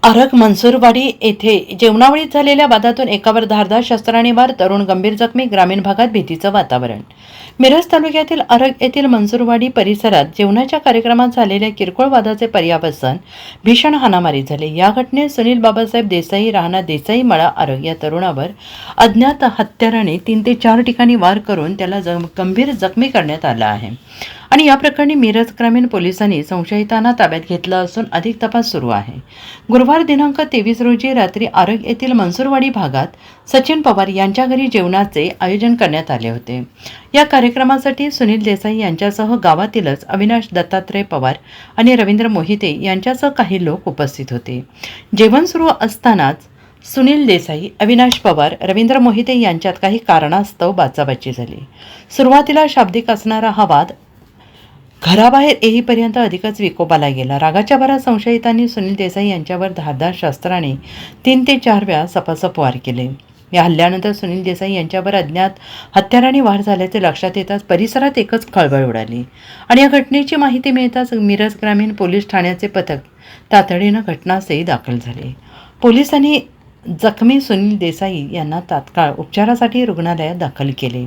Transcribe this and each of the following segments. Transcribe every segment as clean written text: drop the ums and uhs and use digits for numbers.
आरग मनसूरवाडी येथे जेवणावळीत झालेल्या वादातून एकावर धारदार शस्त्राने वार, तरुण गंभीर जखमी, ग्रामीण भागात भीतीचं वातावरण. मिरज तालुक्यातील आरग येथील मनसूरवाडी परिसरात जेवणाच्या कार्यक्रमात झालेल्या किरकोळ वादाचे पर्यावसन भीषण हाणामारी झाली. या घटनेत सुनील बाबासाहेब देसाई राहणार देसाई मळा आरग या तरुणावर अज्ञात हत्याराने 3 ते 4 ठिकाणी वार करून त्याला गंभीर जखमी करण्यात आला आहे आणि या प्रकरणी मिरज ग्रामीण पोलिसांनी संशयितांना ताब्यात घेतलं असून अधिक तपास सुरू आहे. गुरुवार दिनांक 23 रोजी रात्री आरग येथील मनसूरवाडी भागात सचिन पवार यांच्या घरी जेवणाचे आयोजन करण्यात आले होते. या कार्यक्रमासाठी सुनील देसाई यांच्यासह गावातीलच अविनाश दत्तात्रय पवार आणि रवींद्र मोहिते यांच्यासह काही लोक उपस्थित होते. जेवण सुरू असतानाच सुनील देसाई, अविनाश पवार, रवींद्र मोहिते यांच्यात काही कारणास्तव बाचाबाची झाली. सुरुवातीला शाब्दिक असणारा हा वाद घराबाहेर येईपर्यंत अधिकच विकोपाला गेला. रागाच्या भरात संशयितांनी सुनील देसाई यांच्यावर धारदार शस्त्राने 3 ते 4 वेळा सपासप वार केले. या हल्ल्यानंतर सुनील देसाई यांच्यावर अज्ञात हत्याराने वार झाल्याचे लक्षात येताच परिसरात एकच खळबळ उडाली आणि या घटनेची माहिती मिळताच मिरज ग्रामीण पोलीस ठाण्याचे पथक तातडीनं घटनास्थळी दाखल झाले. पोलिसांनी जखमी सुनील देसाई यांना तात्काळ उपचारासाठी रुग्णालयात दाखल केले.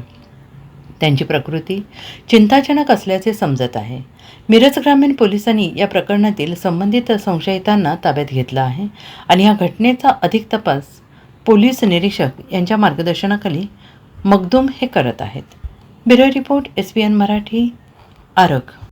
त्यांची प्रकृती चिंताजनक असल्याचे समजत आहे. मिरज ग्रामीण पोलिसांनी या प्रकरणातील संबंधित संशयितांना ताब्यात घेतला आहे आणि या घटनेचा अधिक तपास पोलीस निरीक्षक यांच्या मार्गदर्शनाखाली मखदूम हे करत आहेत. Bureau report SBN Marathi, Arag.